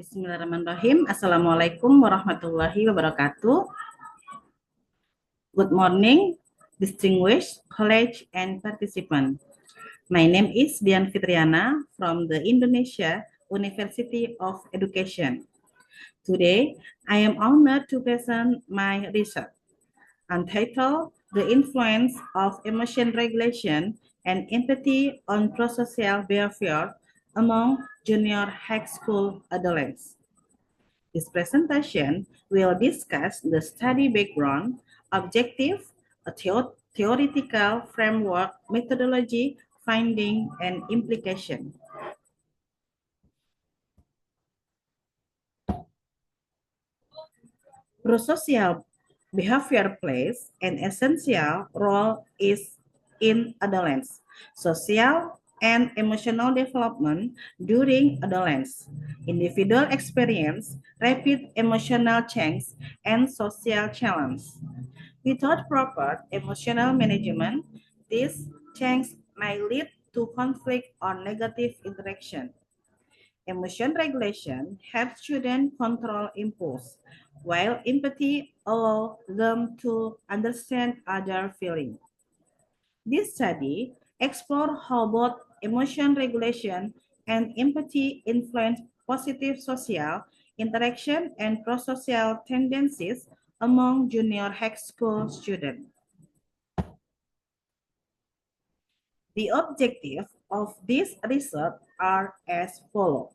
Bismillahirrahmanirrahim. Assalamualaikum warahmatullahi wabarakatuh. Good morning, distinguished college and participant. My name is Dian Fitriana from the Indonesia University of Education. Today, I am honored to present my research entitled The Influence of Emotion Regulation and Empathy on Prosocial Behavior Among Junior High School Adolescents. This presentation will discuss the study background, objective, a theoretical framework, methodology, finding, and implication. Prosocial behavior plays an essential role in adolescence, social and emotional development during adolescence. Individual experience rapid emotional change and social challenge. Without proper emotional management, this change may lead to conflict or negative interaction. Emotion regulation helps students control impulse, while empathy allows them to understand other feelings. This study explores how both emotion regulation and empathy influence positive social interaction and prosocial tendencies among junior high school students. The objectives of this research are as follows.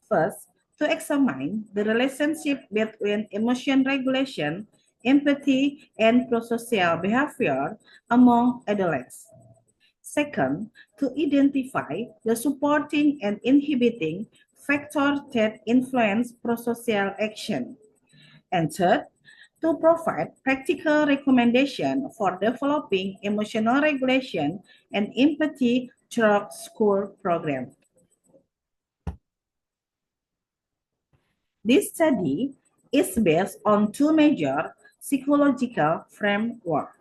First, to examine the relationship between emotion regulation, empathy, and prosocial behavior among adolescents. Second, to identify the supporting and inhibiting factors that influence prosocial action. And third, to provide practical recommendations for developing emotional regulation and empathy through school programs. This study is based on two major psychological frameworks.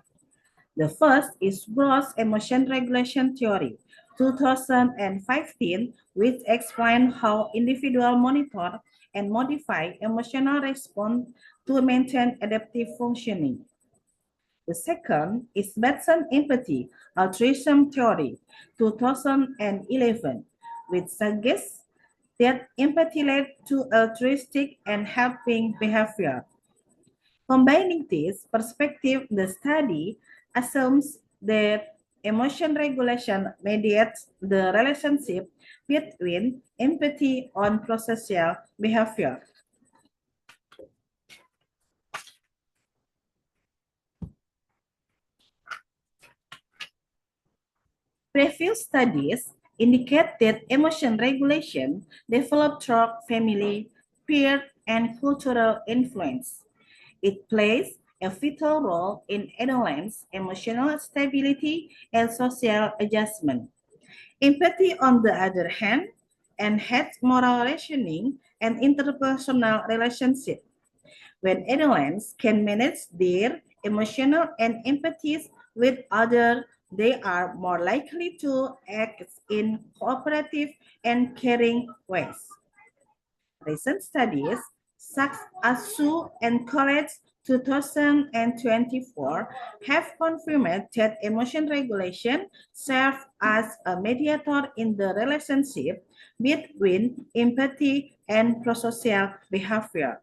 The first is gross emotion regulation theory, 2015, which explains how individuals monitor and modify emotional response to maintain adaptive functioning. The second is Batson empathy altruism theory, 2011, which suggests that empathy led to altruistic and helping behavior. Combining this perspective, the study assumes that emotion regulation mediates the relationship between empathy and prosocial behavior. Previous studies indicate that emotion regulation develops through family, peer, and cultural influence. It plays a vital role in adolescents' emotional stability and social adjustment. Empathy, on the other hand, enhances moral reasoning and interpersonal relationships. When adolescents can manage their emotional and empathies with others, they are more likely to act in cooperative and caring ways. Recent studies, such as Su and College 2024, have confirmed that emotion regulation serves as a mediator in the relationship between empathy and prosocial behavior.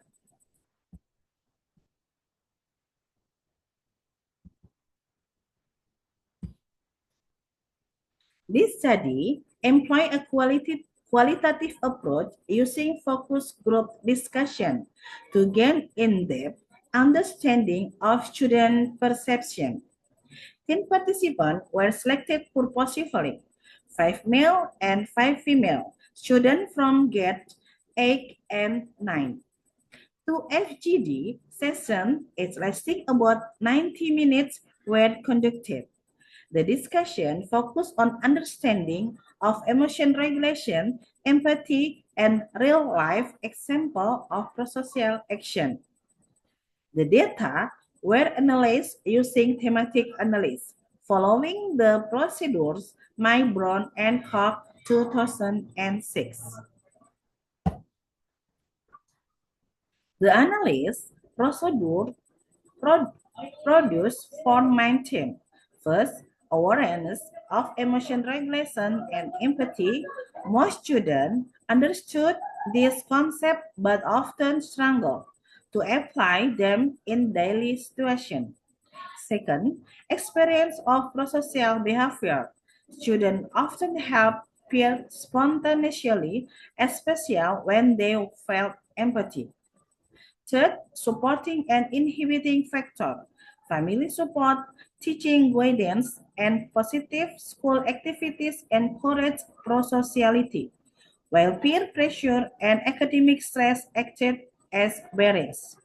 This study employs a qualitative approach using focus group discussion to gain in-depth understanding of student perception. 10 participants were selected purposefully, 5 male and 5 female students from grade 8 and 9. Two FGD sessions, each lasting about 90 minutes, were conducted. The discussion focused on understanding of emotion regulation, empathy, and real-life example of prosocial action. The data were analyzed using thematic analysis, following the procedures Brown and Koch 2006. The analysis procedure pro- produced four main themes. First, awareness of emotion regulation and empathy. Most students understood this concept but often struggle to apply them in daily situations. Second, experience of prosocial behavior. Students often help peers spontaneously, especially when they felt empathy. Third, supporting and inhibiting factor. Family support, teaching guidance, and positive school activities encourage prosociality, while peer pressure and academic stress acted as barriers.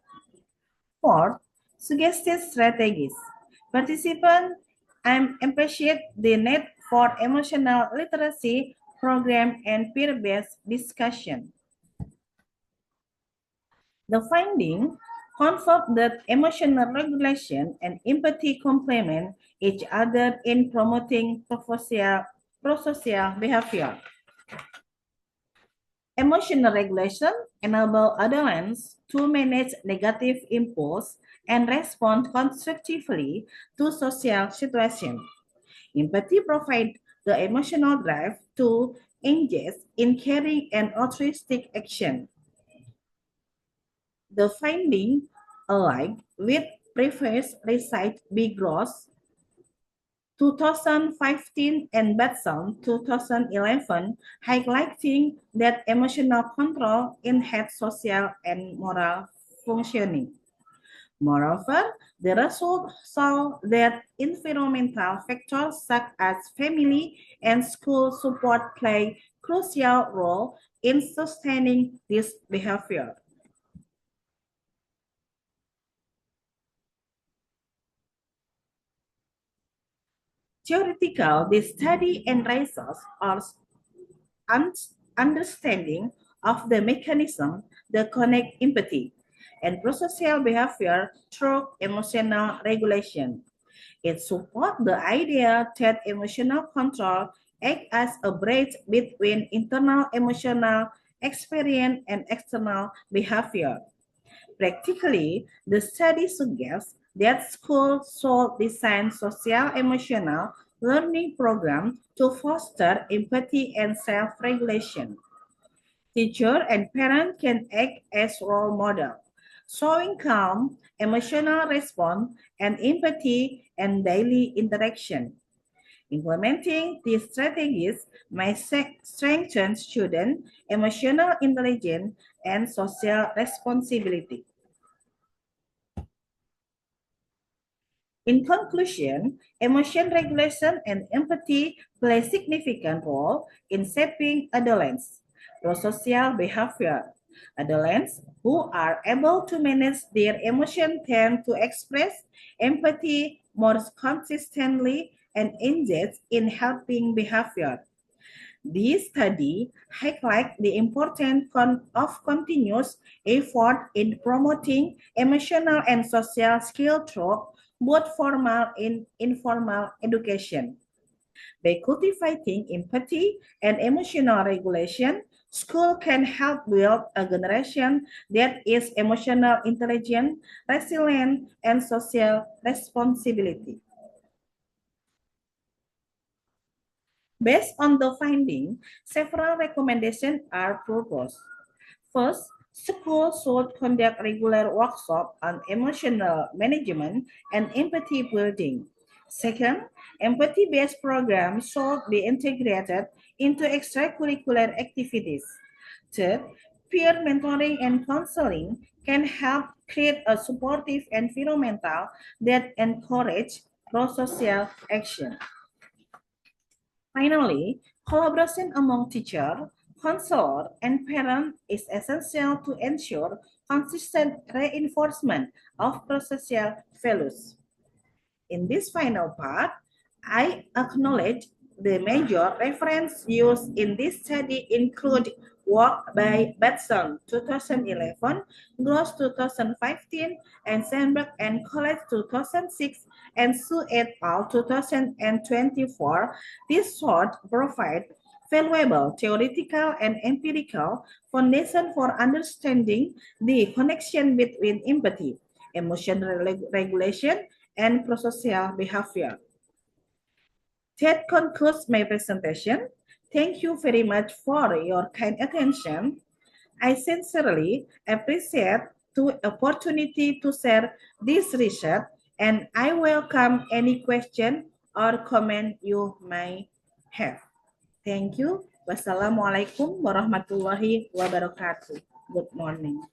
Fourth, suggested strategies. Participants appreciate the need for emotional literacy program and peer-based discussion. The finding confirmed that emotional regulation and empathy complement each other in promoting prosocial behavior. Emotional regulation enables adolescents to manage negative impulse and respond constructively to social situations. Empathy provides the emotional drive to engage in caring and altruistic action. The finding, alike with previous research Big Gross 2015 and Batson 2011, highlighting that emotional control enhances social and moral functioning. Moreover, the result saw that environmental factors such as family and school support play crucial role in sustaining this behavior. Theoretical, the study enriches our understanding of the mechanism that connect empathy and prosocial behavior through emotional regulation. It supports the idea that emotional control acts as a bridge between internal emotional experience and external behavior. Practically, the study suggests that schools should design social emotional learning programs to foster empathy and self-regulation. Teacher and parent can act as role model, showing calm, emotional response, and empathy in daily interaction. Implementing these strategies may strengthen student emotional intelligence and social responsibility. In conclusion, emotion regulation and empathy play a significant role in shaping adolescents' prosocial behavior. Adolescents who are able to manage their emotions tend to express empathy more consistently and engage in helping behavior. This study highlights the importance of continuous effort in promoting emotional and social skills through both formal and informal education. By cultivating empathy and emotional regulation, school can help build a generation that is emotional intelligent, resilient, and social responsibility. Based on the finding, several recommendations are proposed. First, schools should conduct regular workshops on emotional management and empathy building. Second, empathy-based programs should be integrated into extracurricular activities. Third, peer mentoring and counseling can help create a supportive environment that encourages pro-social action. Finally, collaboration among teacher, counselor, and parent is essential to ensure consistent reinforcement of prosocial values. In this final part, I acknowledge the major reference used in this study include work by Batson 2011, Gross 2015, and Sandberg and College 2006, and Su et al. 2024. This sort provide valuable theoretical and empirical foundation for understanding the connection between empathy, emotional regulation, and prosocial behavior. That concludes my presentation. Thank you very much for your kind attention. I sincerely appreciate the opportunity to share this research, and I welcome any question or comment you may have. Thank you. Wassalamualaikum warahmatullahi wabarakatuh. Good morning.